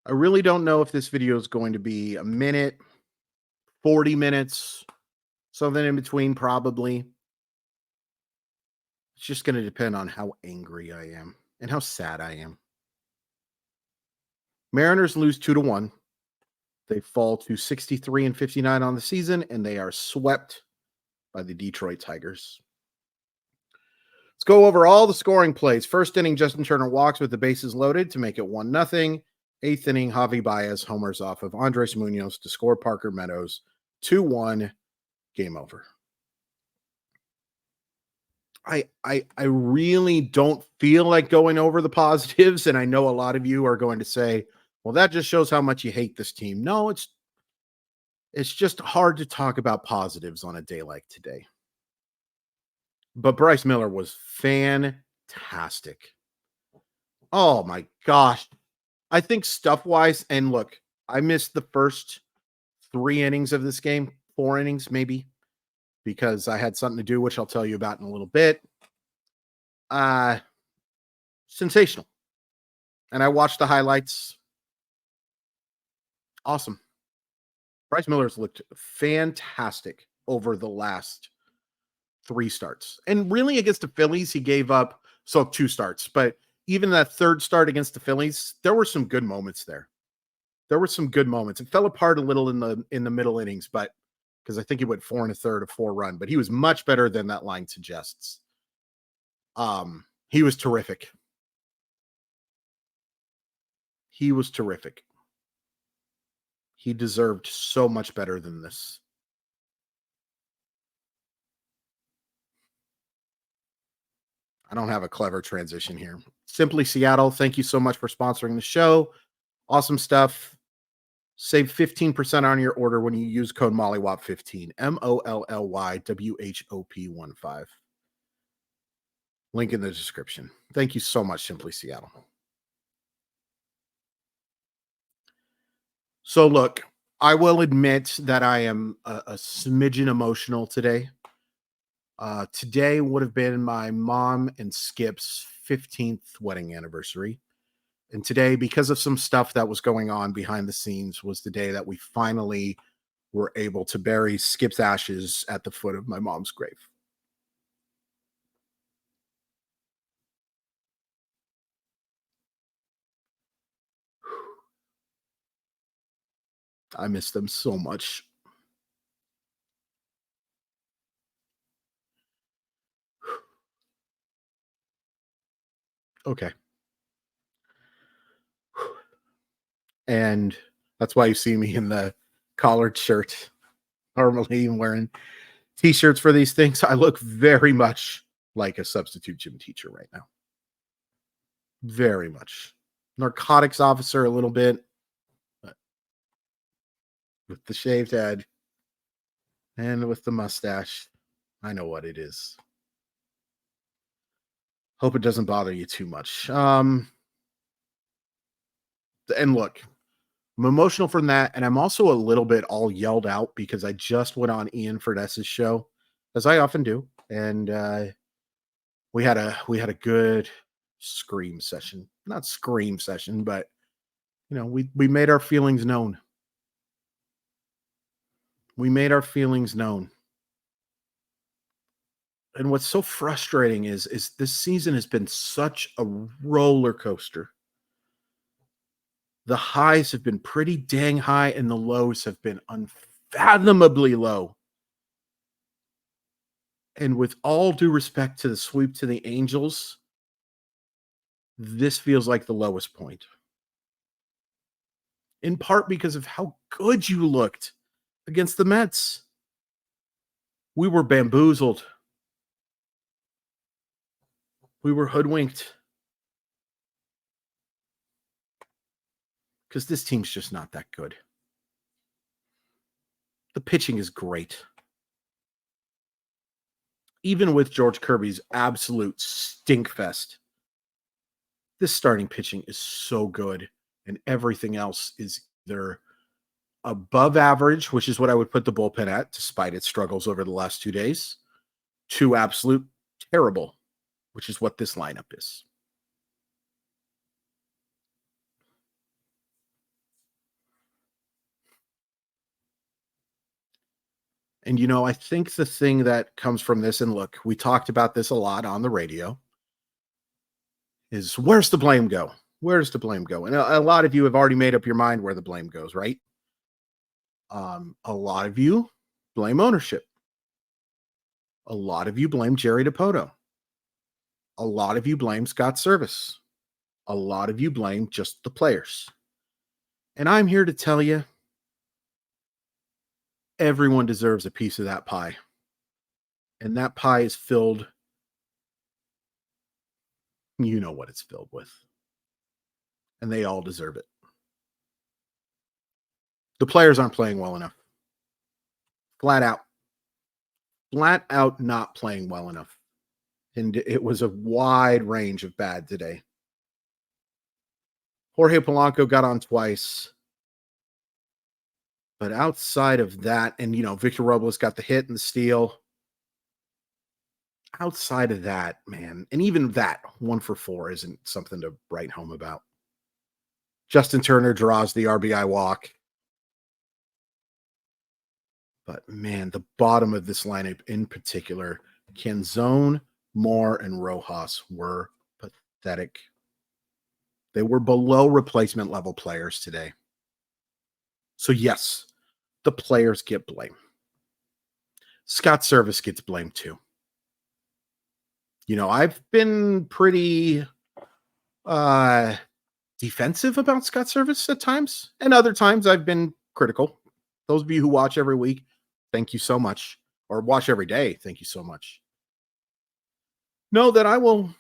I really don't know if this video is going to be a minute, 40 minutes, something in between, probably. It's just going to depend on how angry I am and how sad I am. Mariners lose 2-1. They fall to 63-59 on the season, and they are swept by the Detroit Tigers. Let's go over all the scoring plays. First inning, Justin Turner walks with the bases loaded to make it 1-0. Eighth inning, Javi Baez homers off of Andres Munoz to score Parker Meadows. 2-1, game over. I really don't feel like going over the positives, and I know a lot of you are going to say, well, that just shows how much you hate this team. No, it's just hard to talk about positives on a day like today. But Bryce Miller was fantastic. Oh my gosh. I think stuff-wise, and look, I missed the first 3 innings of this game, 4 innings maybe, because I had something to do, which I'll tell you about in a little bit. Sensational. And I watched the highlights. Awesome. Bryce Miller's looked fantastic over the last 3 starts. And really against the Phillies, he gave up 2 starts, but even that third start against the Phillies, there were some good moments there. There were some good moments. It fell apart a little in the middle innings, but because I think he went 4 1/3, a 4-run, but he was much better than that line suggests. He was terrific. He was terrific. He deserved so much better than this. I don't have a clever transition here. Simply Seattle, thank you so much for sponsoring the show. Awesome stuff. Save 15% on your order when you use code MOLLYWOP15. MOLLYWHOP15. Link in the description. Thank you so much, Simply Seattle. So look, I will admit that I am a smidgen emotional today. Today would have been my mom and Skip's 15th wedding anniversary. And today, because of some stuff that was going on behind the scenes, was the day that we finally were able to bury Skip's ashes at the foot of my mom's grave. I miss them so much. Okay. And that's why you see me in the collared shirt. Normally I'm wearing t-shirts for these things. I look very much like a substitute gym teacher right now. Very much. Narcotics officer a little bit. But with the shaved head and with the mustache, I know what it is. Hope it doesn't bother you too much. And look, I'm emotional from that, and I'm also a little bit all yelled out because I just went on Ian Furness's show, as I often do, and we had a good scream session. Not scream session, but we made our feelings known. We made our feelings known. And what's so frustrating is this season has been such a roller coaster. The highs have been pretty dang high, and the lows have been unfathomably low. And with all due respect to the sweep to the Angels, this feels like the lowest point. In part because of how good you looked against the Mets. We were bamboozled. We were hoodwinked. Because this team's just not that good. The pitching is great. Even with George Kirby's absolute stink fest, this starting pitching is so good, and everything else is either above average, which is what I would put the bullpen at, despite its struggles over the last 2 days, to absolute terrible, which is what this lineup is. And, I think the thing that comes from this, and look, we talked about this a lot on the radio, is where's the blame go? Where's the blame go? And a lot of you have already made up your mind where the blame goes, right? A lot of you blame ownership. A lot of you blame Jerry DiPoto. A lot of you blame Scott Service. A lot of you blame just the players. And I'm here to tell you, everyone deserves a piece of that pie. And that pie is filled, you know what it's filled with. And they all deserve it. The players aren't playing well enough. Flat out. Flat out not playing well enough. And it was a wide range of bad today. Jorge Polanco got on twice. But outside of that, and, Victor Robles got the hit and the steal. Outside of that, man, and even that 1 for 4 isn't something to write home about. Justin Turner draws the RBI walk. But, man, the bottom of this lineup in particular, Canzone, Moore, and Rojas were pathetic. They were below replacement level players today. So, yes, the players get blame. Scott Service gets blamed too. I've been pretty defensive about Scott Service at times, and other times I've been critical. Those of you who watch every week, thank you so much. Or watch every day, thank you so much. Know that I will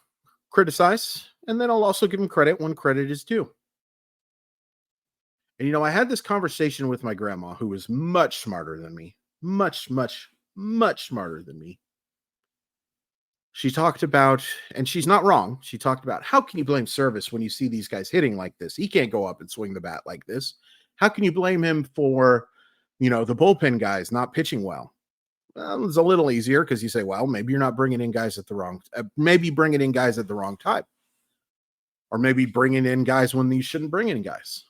criticize, and then I'll also give him credit when credit is due. And, I had this conversation with my grandma, who was much smarter than me. Much, much, much smarter than me. She talked about, and she's not wrong, she talked about, how can you blame Service when you see these guys hitting like this? He can't go up and swing the bat like this. How can you blame him for, the bullpen guys not pitching well? Well, it's a little easier because you say, well, maybe you're not bringing in guys at the wrong, maybe bringing in guys at the wrong time. Or maybe bringing in guys when you shouldn't bring in guys.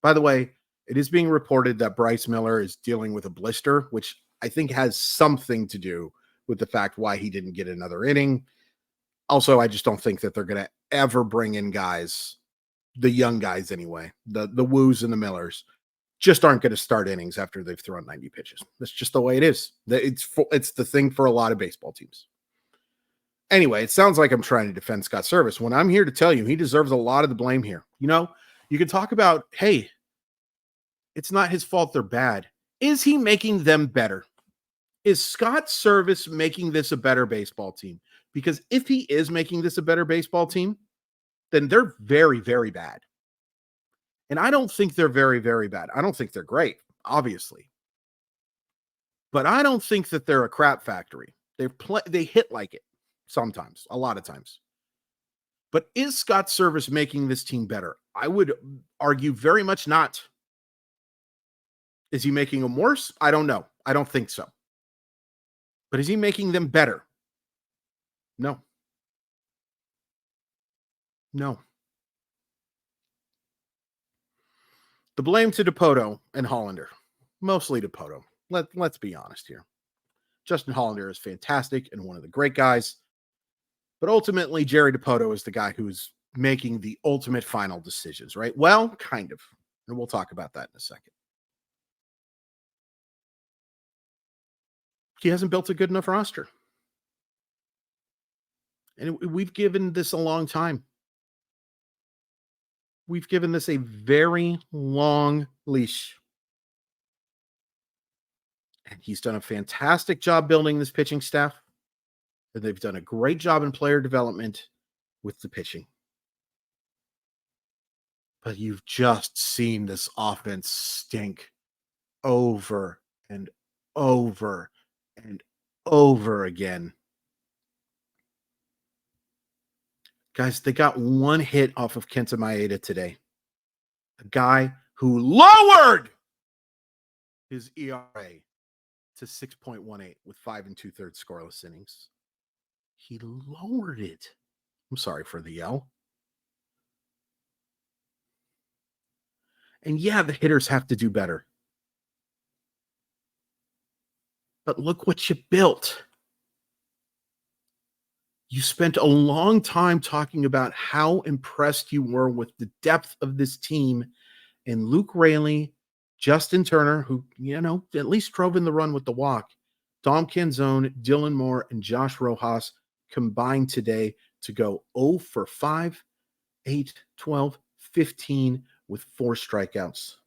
By the way, it is being reported that Bryce Miller is dealing with a blister, which I think has something to do with the fact why he didn't get another inning. Also, I just don't think that they're going to ever bring in guys, the young guys anyway, the Woos and the Millers, just aren't going to start innings after they've thrown 90 pitches. That's just the way it is. It's the thing for a lot of baseball teams. Anyway, it sounds like I'm trying to defend Scott Service when I'm here to tell you he deserves a lot of the blame here. You can talk about, hey, it's not his fault they're bad. Is he making them better? Is Scott Service making this a better baseball team? Because if he is making this a better baseball team, then they're very, very bad. And I don't think they're very, very bad. I don't think they're great, obviously. But I don't think that they're a crap factory. They hit like it sometimes, a lot of times. But is Scott Service making this team better? I would argue very much not. Is he making them worse? I don't know. I don't think so. But is he making them better? No. No. The blame to DiPoto and Hollander. Mostly DiPoto. Let's be honest here. Justin Hollander is fantastic and one of the great guys. But ultimately, Jerry DiPoto is the guy who's making the ultimate final decisions, right? Well, kind of. And we'll talk about that in a second. He hasn't built a good enough roster. And we've given this a long time. We've given this a very long leash. And he's done a fantastic job building this pitching staff. And they've done a great job in player development with the pitching. But you've just seen this offense stink over and over and over again. Guys, they got one hit off of Kenta Maeda today. A guy who lowered his ERA to 6.18 with 5 2/3 scoreless innings. He lowered it. I'm sorry for the yell. And yeah, the hitters have to do better. But look what you built. You spent a long time talking about how impressed you were with the depth of this team, and Luke Raley, Justin Turner, who, at least drove in the run with the walk, Dom Canzone, Dylan Moore, and Josh Rojas combined today to go 0 for 5, 8, 12, 15 with 4 strikeouts.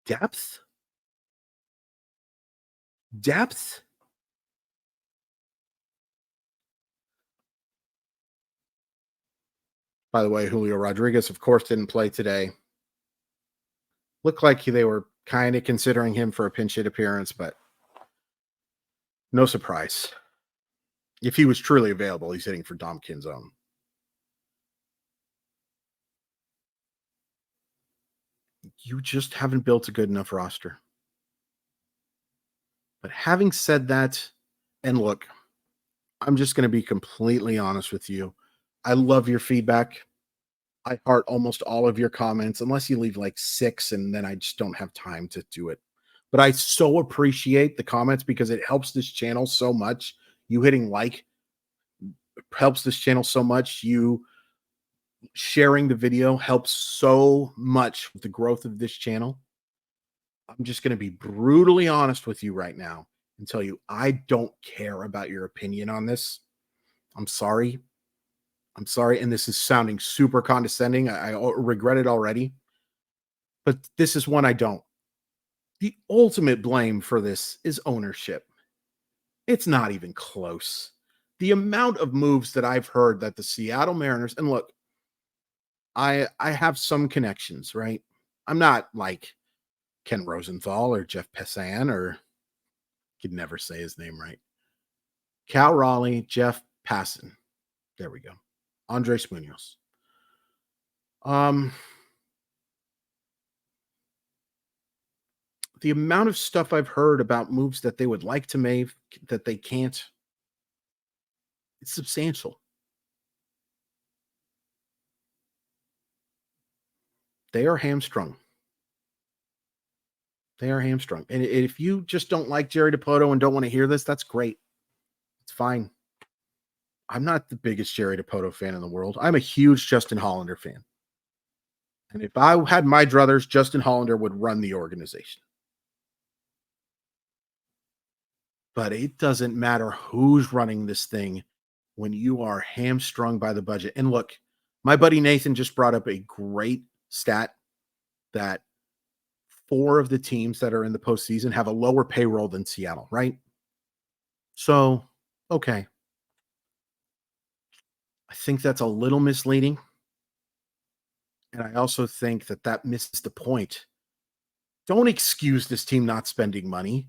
Depth? Depth? By the way, Julio Rodriguez, of course, didn't play today. Looked like they were kind of considering him for a pinch hit appearance, but no surprise. If he was truly available, he's hitting for Dom Canzone. You just haven't built a good enough roster. But having said that, and look, I'm just going to be completely honest with you. I love your feedback. I heart almost all of your comments, unless you leave like 6, and then I just don't have time to do it. But I so appreciate the comments because it helps this channel so much. You hitting like helps this channel so much. You sharing the video helps so much with the growth of this channel. I'm just going to be brutally honest with you right now and tell you I don't care about your opinion on this. I'm sorry. I'm sorry. And this is sounding super condescending. I regret it already. But this is one I don't. The ultimate blame for this is ownership. It's not even close. The amount of moves that I've heard that the Seattle Mariners, and look, I have some connections, right? I'm not like Ken Rosenthal or Jeff Passan, or could never say his name right. Cal Raleigh, Jeff Passan. There we go. Andres Munoz. The amount of stuff I've heard about moves that they would like to make that they can't, it's substantial. They are hamstrung. They are hamstrung. And if you just don't like Jerry Dipoto and don't want to hear this, that's great. It's fine. I'm not the biggest Jerry Dipoto fan in the world. I'm a huge Justin Hollander fan. And if I had my druthers, Justin Hollander would run the organization. But it doesn't matter who's running this thing when you are hamstrung by the budget. And look, my buddy Nathan just brought up a great stat that 4 of the teams that are in the postseason have a lower payroll than Seattle, right? So, okay. I think that's a little misleading. And I also think that misses the point. Don't excuse this team not spending money.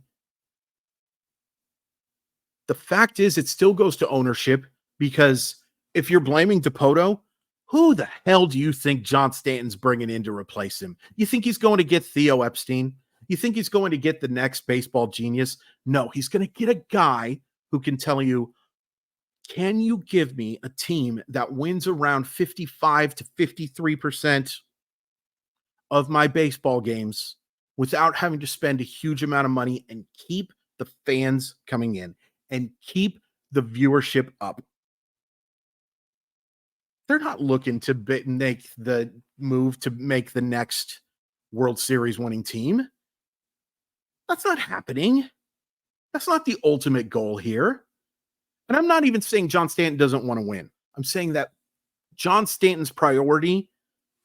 The fact is, it still goes to ownership, because if you're blaming Dipoto, who the hell do you think John Stanton's bringing in to replace him? You think he's going to get Theo Epstein? You think he's going to get the next baseball genius? No, he's going to get a guy who can tell you, can you give me a team that wins around 55 to 53% of my baseball games without having to spend a huge amount of money and keep the fans coming in and keep the viewership up? They're not looking to make the move to make the next World Series winning team. That's not happening. That's not the ultimate goal here. And I'm not even saying John Stanton doesn't want to win. I'm saying that John Stanton's priority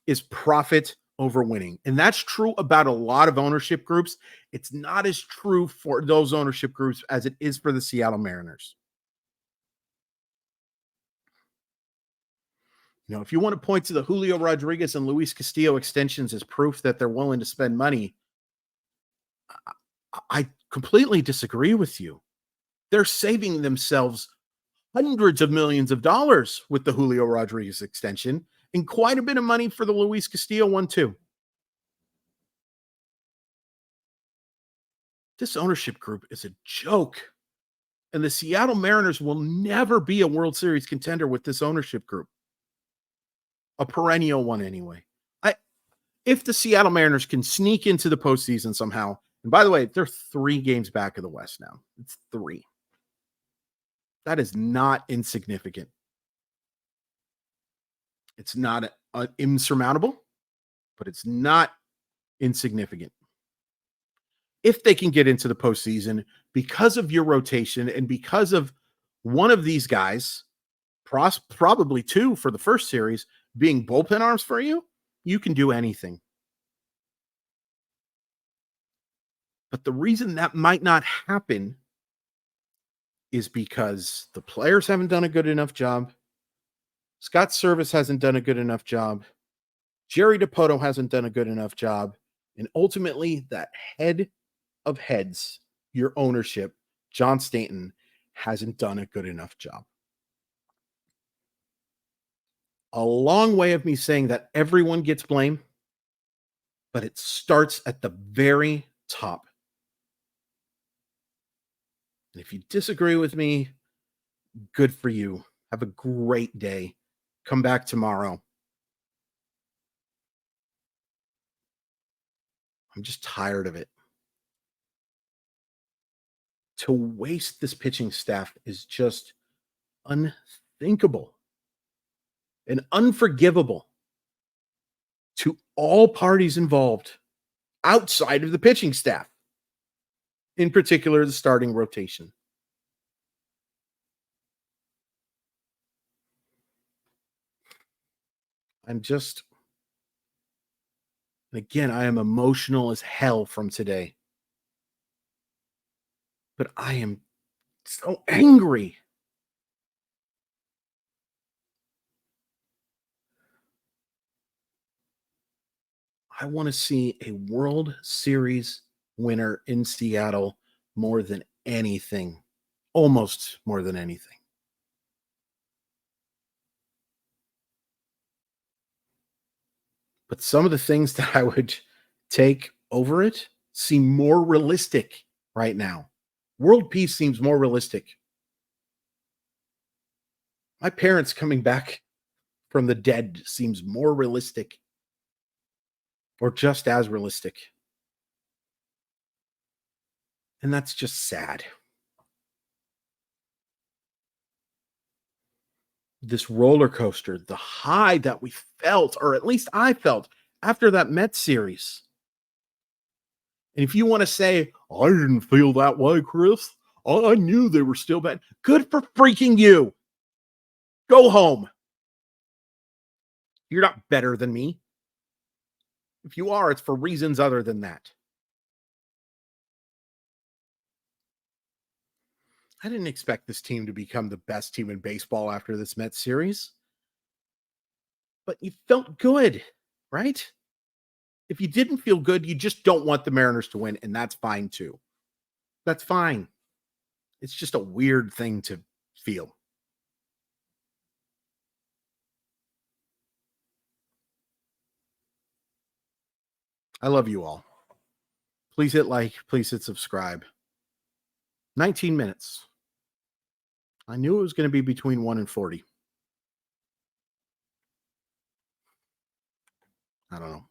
is profit over winning. And that's true about a lot of ownership groups. It's not as true for those ownership groups as it is for the Seattle Mariners. If you want to point to the Julio Rodriguez and Luis Castillo extensions as proof that they're willing to spend money, I completely disagree with you. They're saving themselves hundreds of millions of dollars with the Julio Rodriguez extension, and quite a bit of money for the Luis Castillo one too. This ownership group is a joke. And the Seattle Mariners will never be a World Series contender with this ownership group. A perennial one anyway. If the Seattle Mariners can sneak into the postseason somehow, and by the way, they're 3 games back of the West now. It's 3. That is not insignificant. It's not insurmountable, but it's not insignificant. If they can get into the postseason because of your rotation and because of one of these guys, probably 2 for the first series, being bullpen arms for you, you can do anything. But the reason that might not happen is because the players haven't done a good enough job. Scott Service hasn't done a good enough job. Jerry DiPoto hasn't done a good enough job. And ultimately, that head of heads, your ownership, John Stanton, hasn't done a good enough job. A long way of me saying that everyone gets blame, but it starts at the very top. And if you disagree with me, good for you. Have a great day. Come back tomorrow. I'm just tired of it. To waste this pitching staff is just unthinkable and unforgivable to all parties involved outside of the pitching staff, in particular, the starting rotation. I'm just, again, I am emotional as hell from today. But I am so angry. I want to see a World Series winner in Seattle more than anything, almost more than anything. But some of the things that I would take over it seem more realistic right now. World peace seems more realistic. My parents coming back from the dead seems more realistic, or just as realistic. And that's just sad. This roller coaster, the high that we felt, or at least I felt after that Mets series. And if you want to say, I didn't feel that way, Chris, I knew they were still bad. Good for freaking you. Go home. You're not better than me. If you are, it's for reasons other than that. I didn't expect this team to become the best team in baseball after this Mets series. But you felt good, right? If you didn't feel good, you just don't want the Mariners to win, and that's fine too. That's fine. It's just a weird thing to feel. I love you all. Please hit like, please hit subscribe. 19 minutes. I knew it was going to be between 1 and 40. I don't know.